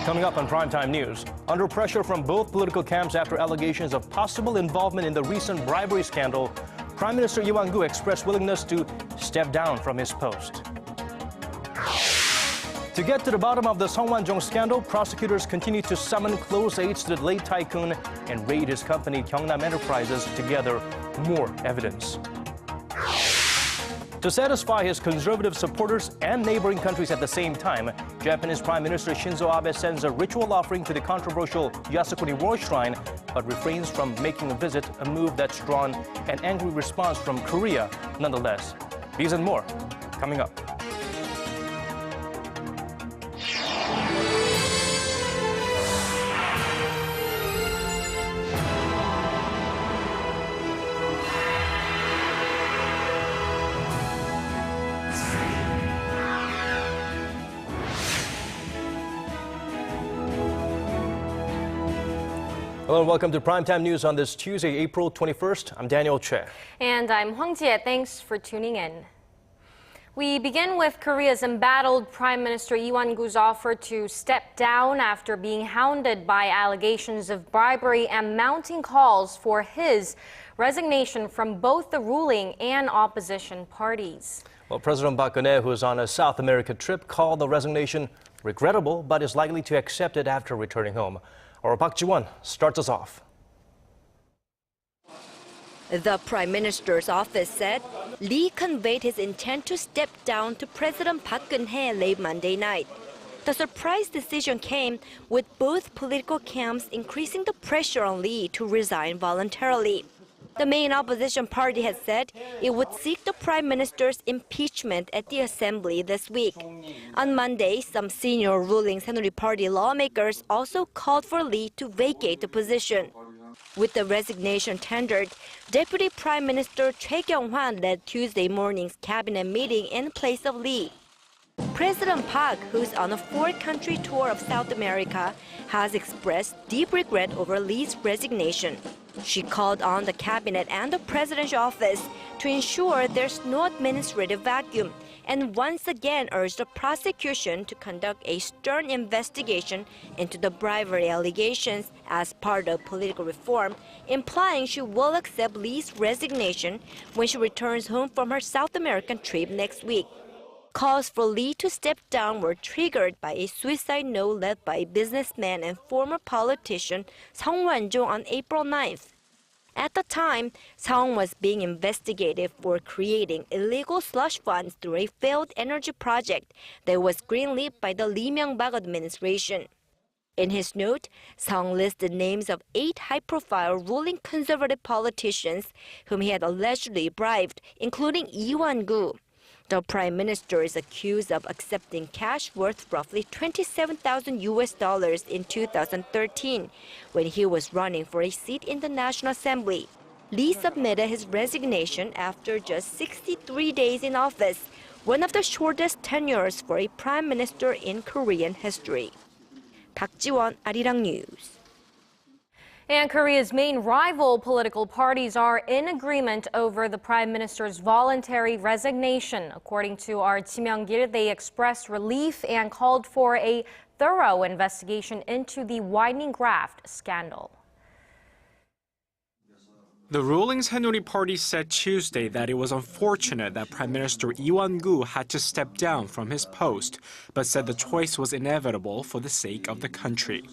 Coming up on Primetime News, under pressure from both political camps after allegations of possible involvement in the recent bribery scandal, Prime Minister Lee Wan-koo expressed willingness to step down from his post. To get to the bottom of the Sung Woan-jong scandal, prosecutors continue to summon close aides to the late tycoon and raid his company Keangnam Enterprises to gather more evidence. To satisfy his conservative supporters and neighboring countries at the same time, Japanese Prime Minister Shinzo Abe sends a ritual offering to the controversial Yasukuni war shrine, but refrains from making a visit, a move that's drawn an angry response from Korea nonetheless. These and more, coming up. Hello and welcome to Primetime News on this Tuesday, April 21st. I'm Daniel Choy. And I'm Hwang Ji-hye. Thanks for tuning in. We begin with Korea's embattled Prime Minister Lee Wan-koo's offer to step down after being hounded by allegations of bribery and mounting calls for his resignation from both the ruling and opposition parties. Well, President Park Geun-hye, who is on a South America trip, called the resignation regrettable but is likely to accept it after returning home. Our Park Ji-won starts us off. The Prime Minister's office said Lee conveyed his intent to step down to President Park Geun-hye late Monday night. The surprise decision came with both political camps increasing the pressure on Lee to resign voluntarily. The main opposition party has said it would seek the Prime Minister's impeachment at the Assembly this week. On Monday, some senior ruling Saenuri Party lawmakers also called for Lee to vacate the position. With the resignation tendered, Deputy Prime Minister Choi Kyung-hwan led Tuesday morning's cabinet meeting in place of Lee. President Park, who's on a four-country tour of South America, has expressed deep regret over Lee's resignation. She called on the cabinet and the presidential office to ensure there's no administrative vacuum and once again urged the prosecution to conduct a stern investigation into the bribery allegations as part of political reform, implying she will accept Lee's resignation when she returns home from her South American trip next week. Calls for Lee to step down were triggered by a suicide note led by businessman and former politician Sung Woan-jong on April 9th. At the time, Sung was being investigated for creating illegal slush funds through a failed energy project that was greenlit by the Lee Myung-bak administration. In his note, Sung listed names of 8 high-profile ruling conservative politicians whom he had allegedly bribed, including Lee Wan-koo. The Prime Minister is accused of accepting cash worth roughly $27,000 in 2013 when he was running for a seat in the National Assembly. Lee submitted his resignation after just 63 days in office, one of the shortest tenures for a prime minister in Korean history. Park Ji-won, Arirang News. And Korea's main rival political parties are in agreement over the Prime Minister's voluntary resignation. According to our Ji Myung-gil, they expressed relief and called for a thorough investigation into the widening graft scandal. The ruling Saenuri Party said Tuesday that it was unfortunate that Prime Minister Lee Wan-koo had to step down from his post, but said the choice was inevitable for the sake of the country.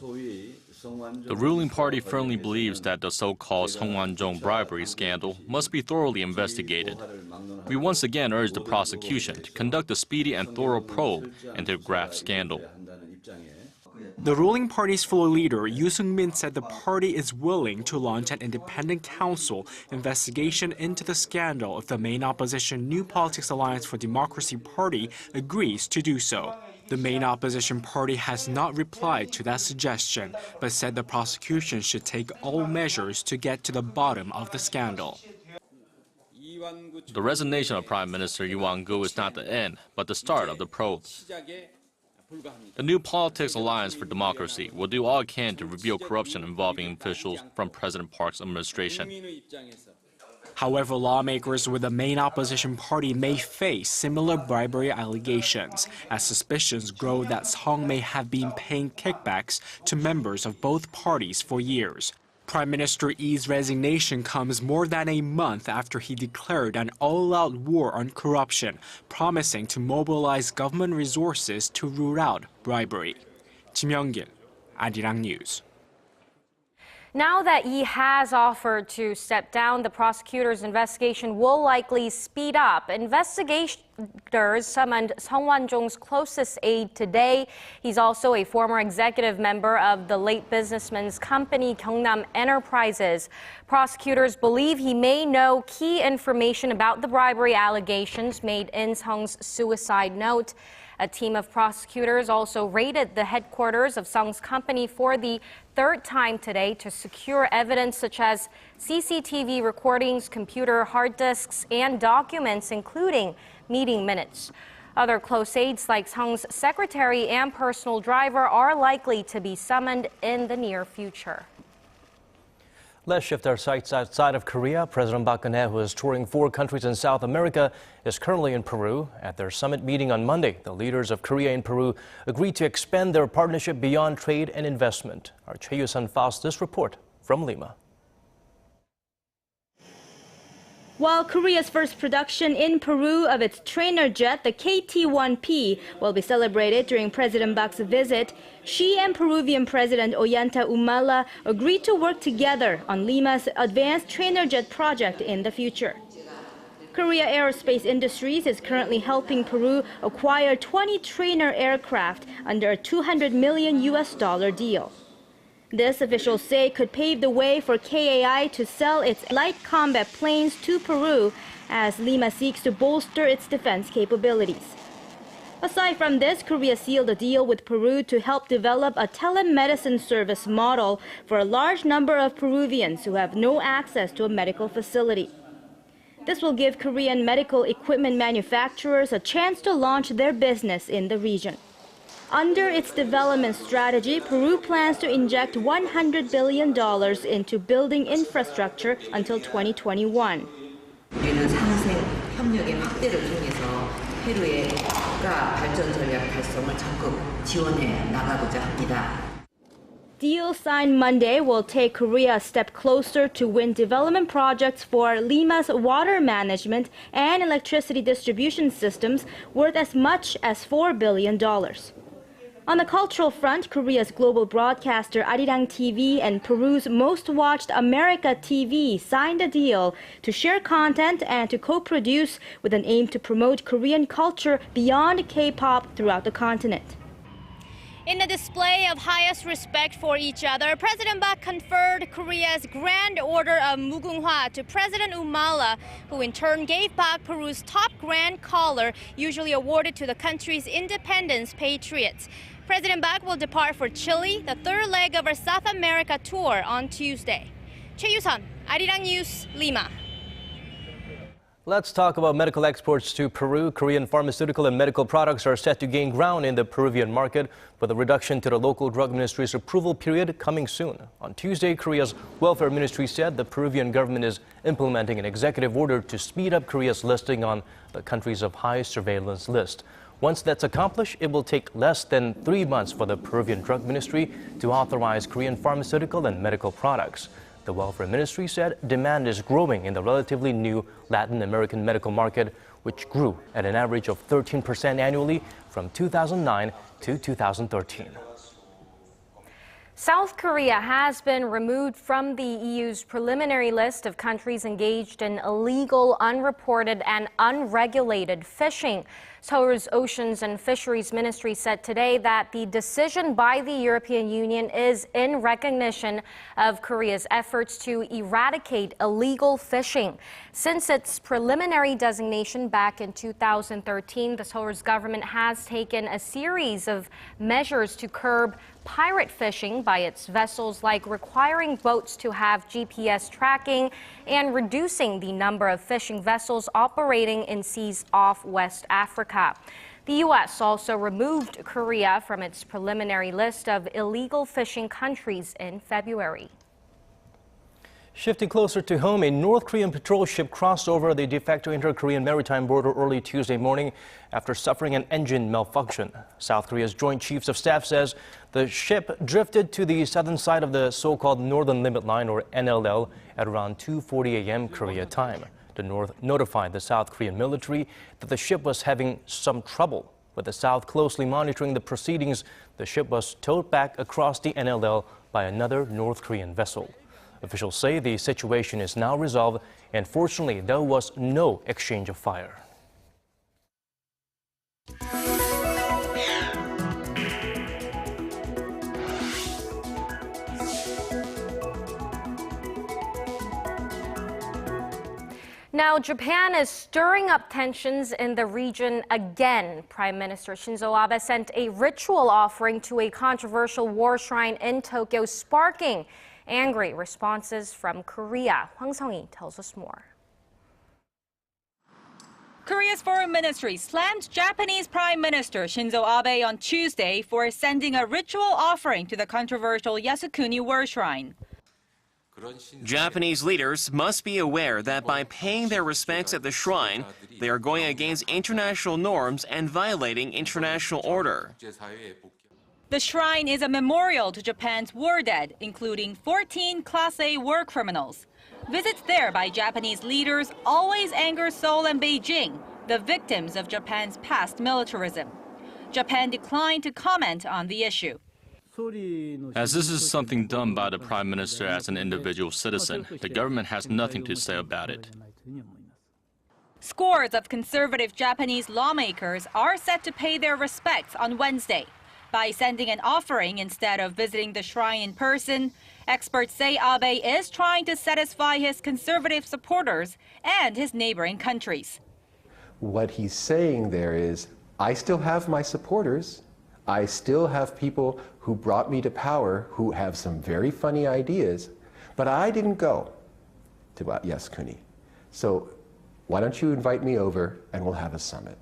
The ruling party firmly believes that the so-called Sung Woan-jong bribery scandal must be thoroughly investigated. We once again urge the prosecution to conduct a speedy and thorough probe into the graft scandal. The ruling party's floor leader, Yoo Seung-min, said the party is willing to launch an independent council investigation into the scandal if the main opposition New Politics Alliance for Democracy party agrees to do so. The main opposition party has not replied to that suggestion, but said the prosecution should take all measures to get to the bottom of the scandal. The resignation of Prime Minister Lee Wan-koo is not the end, but the start of the probe. The New Politics Alliance for Democracy will do all it can to reveal corruption involving officials from President Park's administration. However, lawmakers with the main opposition party may face similar bribery allegations, as suspicions grow that Sung may have been paying kickbacks to members of both parties for years. Prime Minister Lee's resignation comes more than a month after he declared an all-out war on corruption, promising to mobilize government resources to root out bribery. Kim Young-gil, Arirang News. Now that Lee has offered to step down, the prosecutor's investigation will likely speed up. Investigators summoned Sung Woan-jong's closest aide today. He's also a former executive member of the late businessman's company, Keangnam Enterprises. Prosecutors believe he may know key information about the bribery allegations made in Sung's suicide note. A team of prosecutors also raided the headquarters of Sung's company for the third time today to secure evidence such as CCTV recordings, computer hard disks, and documents, including meeting minutes. Other close aides like Sung's secretary and personal driver are likely to be summoned in the near future. Let's shift our sights outside of Korea. President Park Geun-hye, who is touring 4 countries in South America, is currently in Peru. At their summit meeting on Monday, the leaders of Korea and Peru agreed to expand their partnership beyond trade and investment. Our Choi Yoo-sun files this report from Lima. While Korea's first production in Peru of its trainer jet, the KT-1P, will be celebrated during President Park's visit, Xi and Peruvian President Ollanta Humala agreed to work together on Lima's advanced trainer jet project in the future. Korea Aerospace Industries is currently helping Peru acquire 20 trainer aircraft under a $200 million deal. This, officials say, could pave the way for KAI to sell its light combat planes to Peru as Lima seeks to bolster its defense capabilities. Aside from this, Korea sealed a deal with Peru to help develop a telemedicine service model for a large number of Peruvians who have no access to a medical facility. This will give Korean medical equipment manufacturers a chance to launch their business in the region. Under its development strategy, Peru plans to inject $100 billion into building infrastructure until 2021. 우리는 상생 협력의 확대를 통해서 페루의 국가 발전 전략 달성을 적극 지원해 나가고자 합니다. Deal signed Monday will take Korea a step closer to win development projects for Lima's water management and electricity distribution systems worth as much as $4 billion. On the cultural front, Korea's global broadcaster Arirang TV and Peru's most watched America TV signed a deal to share content and to co-produce with an aim to promote Korean culture beyond K-pop throughout the continent. In a display of highest respect for each other, President Park conferred Korea's Grand Order of Mugunghwa to President Humala, who in turn gave Park Peru's top Grand Collar, usually awarded to the country's independence patriots. President Park will depart for Chile, the third leg of her South America tour, on Tuesday. Choi Yoo-sun, Arirang News, Lima. Let's talk about medical exports to Peru. Korean pharmaceutical and medical products are set to gain ground in the Peruvian market, with a reduction to the local drug ministry's approval period coming soon. On Tuesday, Korea's welfare ministry said the Peruvian government is implementing an executive order to speed up Korea's listing on the country's of high surveillance list. Once that's accomplished, it will take less than 3 months for the Peruvian drug ministry to authorize Korean pharmaceutical and medical products. The welfare ministry said demand is growing in the relatively new Latin American medical market, which grew at an average of 13% annually from 2009 to 2013. South Korea has been removed from the EU's preliminary list of countries engaged in illegal, unreported, and unregulated fishing. Seoul's Oceans and Fisheries Ministry said today that the decision by the European Union is in recognition of Korea's efforts to eradicate illegal fishing. Since its preliminary designation back in 2013, the Seoul's government has taken a series of measures to curb pirate fishing by its vessels, like requiring boats to have GPS tracking and reducing the number of fishing vessels operating in seas off West Africa. The U.S. also removed Korea from its preliminary list of illegal fishing countries in February. Shifting closer to home, a North Korean patrol ship crossed over the de facto inter-Korean maritime border early Tuesday morning after suffering an engine malfunction. South Korea's Joint Chiefs of Staff says the ship drifted to the southern side of the so-called Northern Limit Line, or NLL, at around 2:40 a.m. Korea time. The North notified the South Korean military that the ship was having some trouble. With the South closely monitoring the proceedings, the ship was towed back across the NLL by another North Korean vessel. Officials say the situation is now resolved, and fortunately, there was no exchange of fire. Now, Japan is stirring up tensions in the region again. Prime Minister Shinzo Abe sent a ritual offering to a controversial war shrine in Tokyo, sparking angry responses from Korea. Hwang Ji-hye tells us more. Korea's foreign ministry slammed Japanese Prime Minister Shinzo Abe on Tuesday for sending a ritual offering to the controversial Yasukuni war shrine. Japanese leaders must be aware that by paying their respects at the shrine, they are going against international norms and violating international order. The shrine is a memorial to Japan's war dead, including 14 Class A war criminals. Visits there by Japanese leaders always anger Seoul and Beijing, the victims of Japan's past militarism. Japan declined to comment on the issue. As this is something done by the Prime Minister as an individual citizen, the government has nothing to say about it. Scores of conservative Japanese lawmakers are set to pay their respects on Wednesday by sending an offering instead of visiting the shrine in person. Experts say Abe is trying to satisfy his conservative supporters and his neighboring countries. What he's saying there is, I still have my supporters. I still have people who brought me to power who have some very funny ideas, but I didn't go to Yasukuni. So why don't you invite me over and we'll have a summit.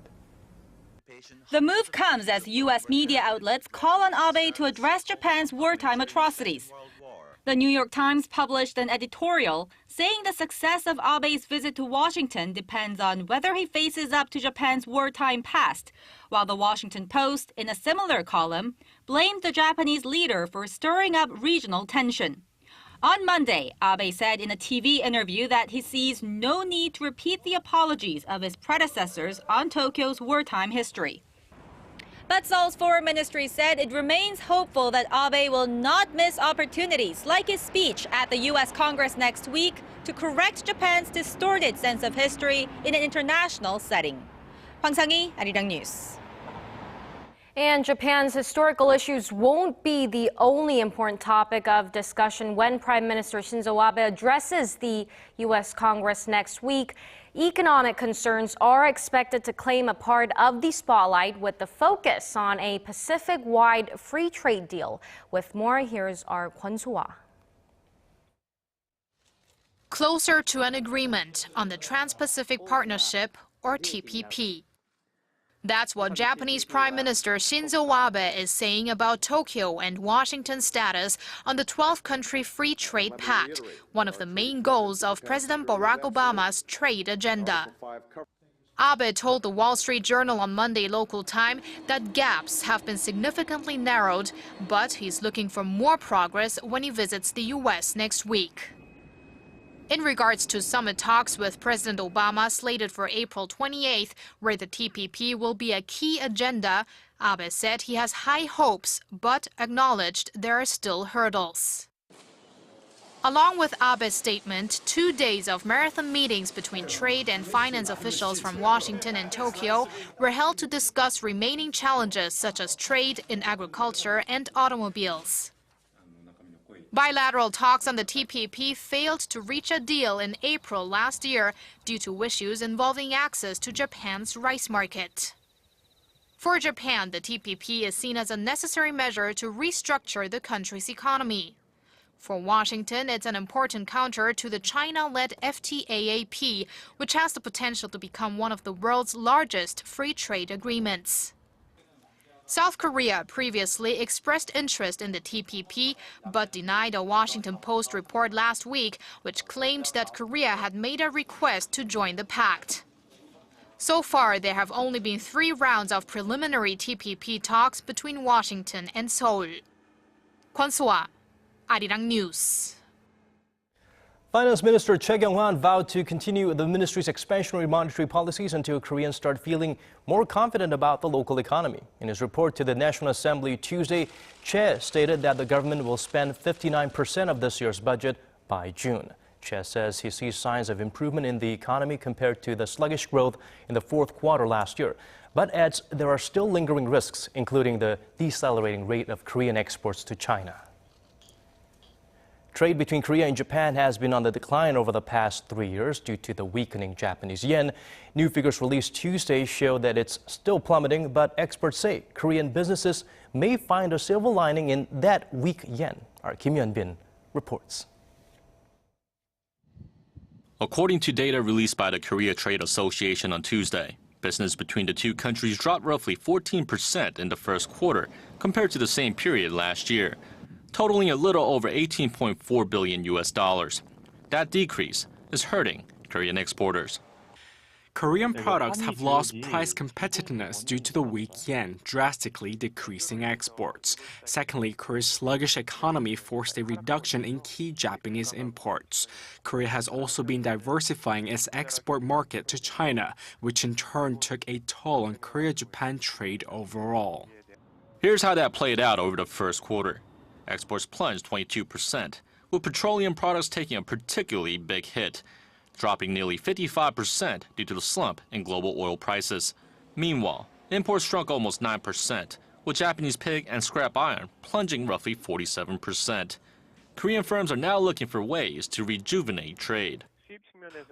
The move comes as U.S. media outlets call on Abe to address Japan's wartime atrocities. The New York Times published an editorial saying the success of Abe's visit to Washington depends on whether he faces up to Japan's wartime past, while the Washington Post, in a similar column, blamed the Japanese leader for stirring up regional tension. On Monday, Abe said in a TV interview that he sees no need to repeat the apologies of his predecessors on Tokyo's wartime history. But Seoul's foreign ministry said it remains hopeful that Abe will not miss opportunities like his speech at the U.S. Congress next week to correct Japan's distorted sense of history in an international setting. Hwang Ji-hye, Arirang News. And Japan's historical issues won't be the only important topic of discussion when Prime Minister Shinzo Abe addresses the U.S. Congress next week. Economic concerns are expected to claim a part of the spotlight, with the focus on a Pacific-wide free trade deal. With more, here's our Kwon So-ah. Closer to an agreement on the Trans-Pacific Partnership, or TPP. That's what Japanese Prime Minister Shinzo Abe is saying about Tokyo and Washington's status on the 12-country free trade pact, one of the main goals of President Barack Obama's trade agenda. Abe told the Wall Street Journal on Monday local time that gaps have been significantly narrowed, but he's looking for more progress when he visits the U.S. next week. In regards to summit talks with President Obama slated for April 28th, where the TPP will be a key agenda, Abe said he has high hopes, but acknowledged there are still hurdles. Along with Abe's statement, 2 days of marathon meetings between trade and finance officials from Washington and Tokyo were held to discuss remaining challenges such as trade in agriculture and automobiles. Bilateral talks on the TPP failed to reach a deal in April last year due to issues involving access to Japan's rice market. For Japan, the TPP is seen as a necessary measure to restructure the country's economy. For Washington, it's an important counter to the China-led FTAAP, which has the potential to become one of the world's largest free trade agreements. South Korea previously expressed interest in the TPP, but denied a Washington Post report last week, which claimed that Korea had made a request to join the pact. So far, there have only been 3 rounds of preliminary TPP talks between Washington and Seoul. Kwon So-ah, Arirang News. Finance Minister Choi Kyung-hwan vowed to continue the ministry's expansionary monetary policies until Koreans start feeling more confident about the local economy. In his report to the National Assembly Tuesday, Choi stated that the government will spend 59% of this year's budget by June. Choi says he sees signs of improvement in the economy compared to the sluggish growth in the fourth quarter last year, but adds there are still lingering risks, including the decelerating rate of Korean exports to China. Trade between Korea and Japan has been on the decline over the past 3 years due to the weakening Japanese yen. New figures released Tuesday show that it's still plummeting, but experts say Korean businesses may find a silver lining in that weak yen. Our Kim Yeon-bin reports. According to data released by the Korea Trade Association on Tuesday, business between the two countries dropped roughly 14% in the first quarter compared to the same period last year, totaling a little over $18.4 billion. That decrease is hurting Korean exporters. Korean products have lost price competitiveness due to the weak yen, drastically decreasing exports. Secondly, Korea's sluggish economy forced a reduction in key Japanese imports. Korea has also been diversifying its export market to China, which in turn took a toll on Korea-Japan trade overall. Here's how that played out over the first quarter. Exports plunged 22%, with petroleum products taking a particularly big hit, dropping nearly 55% due to the slump in global oil prices. Meanwhile, imports shrunk almost 9%, with Japanese pig and scrap iron plunging roughly 47%. Korean firms are now looking for ways to rejuvenate trade.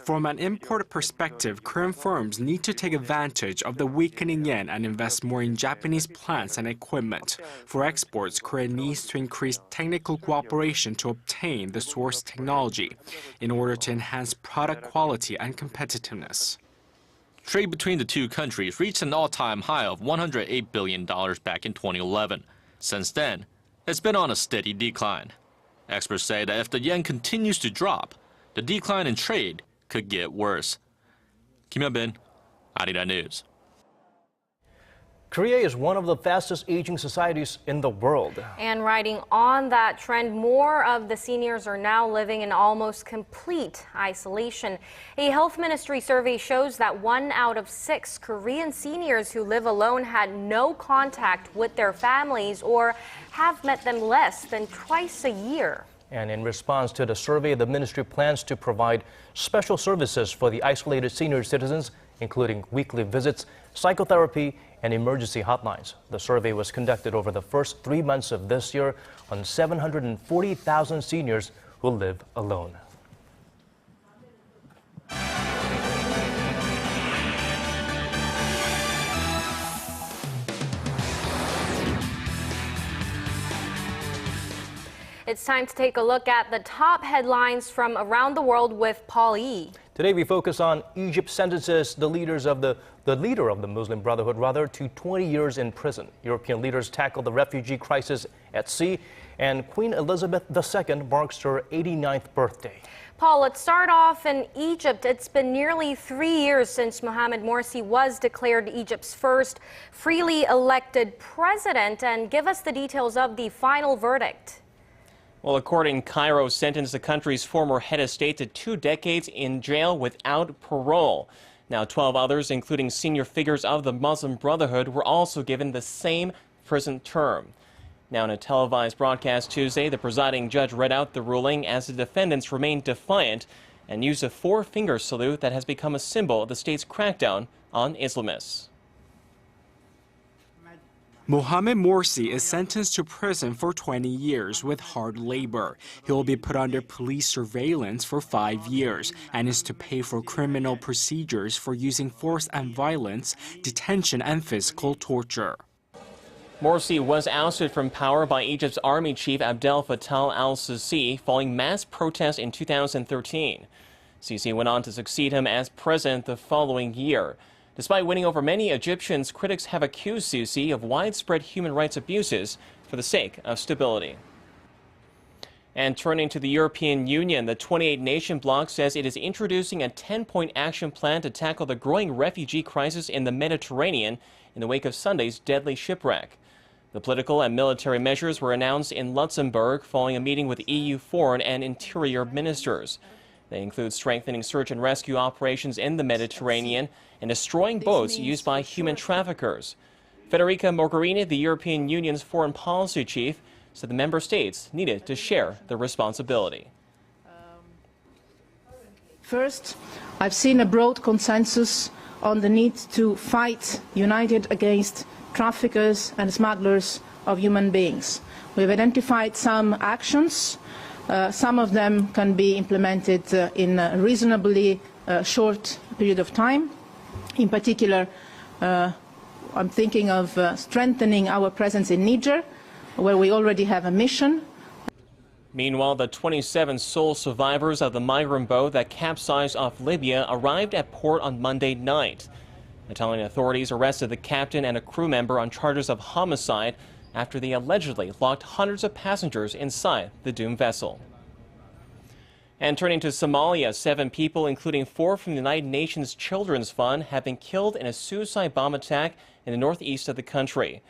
From an import perspective, Korean firms need to take advantage of the weakening yen and invest more in Japanese plants and equipment. For exports, Korea needs to increase technical cooperation to obtain the source technology in order to enhance product quality and competitiveness. Trade between the two countries reached an all-time high of $108 billion back in 2011. Since then, it's been on a steady decline. Experts say that if the yen continues to drop, the decline in trade could get worse. Kim Yeon-bin, Arirang News. Korea is one of the fastest aging societies in the world. And riding on that trend, more of the seniors are now living in almost complete isolation. A health ministry survey shows that 1 out of 6 Korean seniors who live alone had no contact with their families or have met them less than twice a year. And in response to the survey, the ministry plans to provide special services for the isolated senior citizens, including weekly visits, psychotherapy, and emergency hotlines. The survey was conducted over the first 3 months of this year on 740,000 seniors who live alone. It's time to take a look at the top headlines from around the world with Paul Yee. Today we focus on Egypt sentences the leader of the Muslim Brotherhood to 20 years in prison. European leaders tackle the refugee crisis at sea, and Queen Elizabeth II marks her 89th birthday. Paul, let's start off in Egypt. It's been nearly 3 years since Mohamed Morsi was declared Egypt's first freely elected president. And give us the details of the final verdict. Well, a court in Cairo sentenced the country's former head of state to 2 decades in jail without parole. Now, 12 others, including senior figures of the Muslim Brotherhood, were also given the same prison term. Now, in a televised broadcast Tuesday, the presiding judge read out the ruling as the defendants remained defiant and used a 4-finger salute that has become a symbol of the state's crackdown on Islamists. Mohamed Morsi is sentenced to prison for 20 years with hard labor. He will be put under police surveillance for 5 years and is to pay for criminal procedures for using force and violence, detention, and physical torture. Morsi was ousted from power by Egypt's army chief Abdel Fattah al-Sisi following mass protests in 2013. Sisi went on to succeed him as president the following year. Despite winning over many Egyptians, critics have accused Sisi of widespread human rights abuses for the sake of stability. And turning to the European Union, the 28-nation bloc says it is introducing a 10-point action plan to tackle the growing refugee crisis in the Mediterranean in the wake of Sunday's deadly shipwreck. The political and military measures were announced in Luxembourg following a meeting with EU foreign and interior ministers. They include strengthening search and rescue operations in the Mediterranean and destroying boats used by human traffickers. Federica Mogherini, the European Union's foreign policy chief, said the member states needed to share the responsibility. First, I've seen a broad consensus on the need to fight united against traffickers and smugglers of human beings. We've identified some actions. Some of them can be implemented in a reasonably short period of time. In particular, I'm thinking of strengthening our presence in Niger, where we already have a mission. Meanwhile, the 27 sole survivors of the migrant boat that capsized off Libya arrived at port on Monday night. Italian authorities arrested the captain and a crew member on charges of homicide after they allegedly locked hundreds of passengers inside the doomed vessel. And turning to Somalia, 7 people, including 4 from the United Nations Children's Fund, have been killed in a suicide bomb attack in the northeast of the country.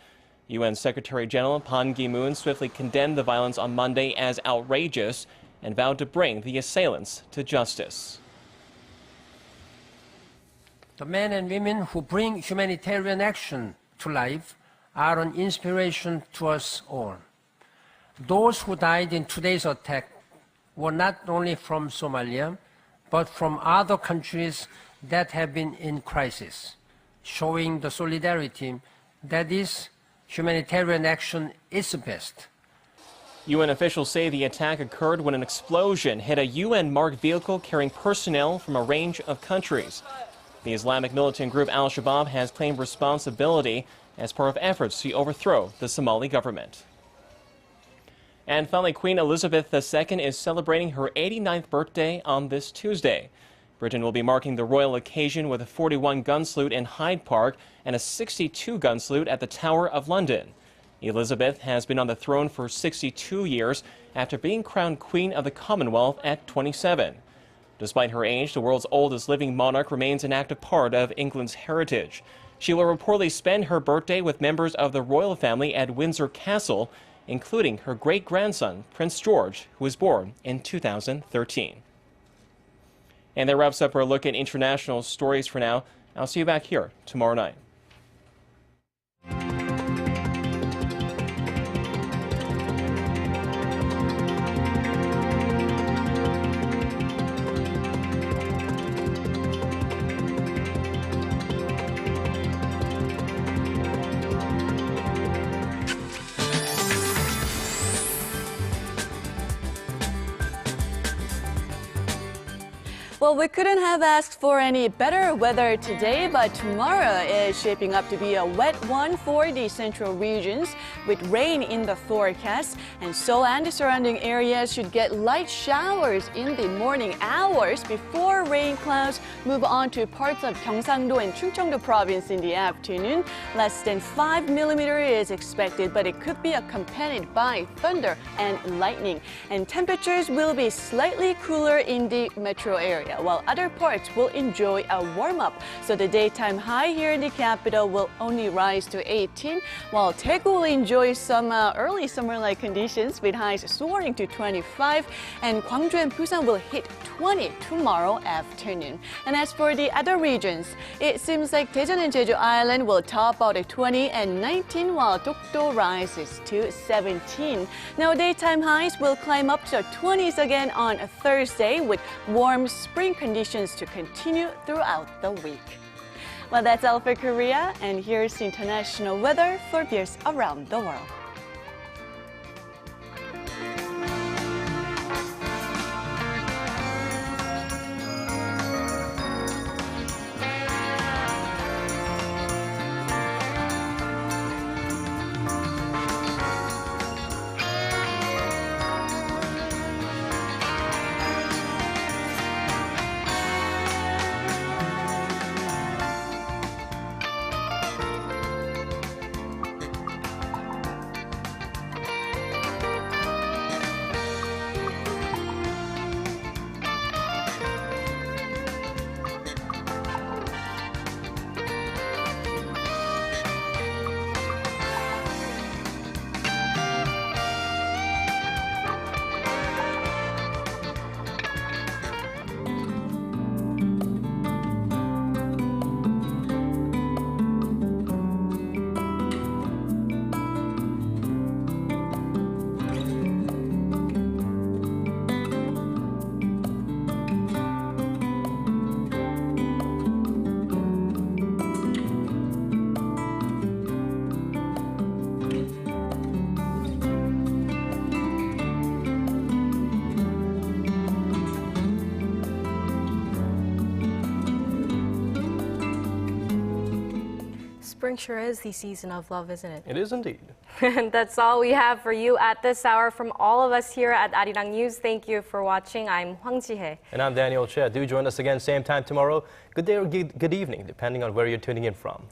UN Secretary General Ban Ki-moon swiftly condemned the violence on Monday as outrageous and vowed to bring the assailants to justice. The men and women who bring humanitarian action to life are an inspiration to us all. Those who died in today's attack were not only from Somalia, but from other countries that have been in crisis, showing the solidarity that is humanitarian action is the best. UN officials say the attack occurred when an explosion hit a UN-marked vehicle carrying personnel from a range of countries. The Islamic militant group Al-Shabaab has claimed responsibility as part of efforts to overthrow the Somali government. And finally, Queen Elizabeth II is celebrating her 89th birthday on this Tuesday. Britain will be marking the royal occasion with a 41-gun salute in Hyde Park and a 62-gun salute at the Tower of London. Elizabeth has been on the throne for 62 years after being crowned Queen of the Commonwealth at 27. Despite her age, the world's oldest living monarch remains an active part of England's heritage. She will reportedly spend her birthday with members of the royal family at Windsor Castle, including her great-grandson, Prince George, who was born in 2013. And that wraps up our look at international stories for now. I'll see you back here tomorrow night. Well, we couldn't have asked for any better weather today, but tomorrow is shaping up to be a wet one for the central regions with rain in the forecast. And Seoul and the surrounding areas should get light showers in the morning hours before rain clouds move on to parts of Gyeongsangdo and Chungcheongdo province in the afternoon. Less than 5 millimeters is expected, but it could be accompanied by thunder and lightning. And temperatures will be slightly cooler in the metro area, while other parts will enjoy a warm-up. So the daytime high here in the capital will only rise to 18, while Daegu will enjoy some early summer-like conditions with highs soaring to 25, and Gwangju and Busan will hit 20 tomorrow afternoon. And as for the other regions, it seems like Daejeon and Jeju Island will top out at 20 and 19, while Dokdo rises to 17. Now daytime highs will climb up to 20s again on Thursday, with warm spring conditions to continue throughout the week. Well, that's all for Korea, and here's international weather for viewers around the world. Spring sure is the season of love, isn't it? It is indeed. And that's all we have for you at this hour from all of us here at Arirang News. Thank you for watching. I'm Hwang Ji-hye. And I'm Daniel Choy. Do join us again same time tomorrow. Good day or good evening, depending on where you're tuning in from.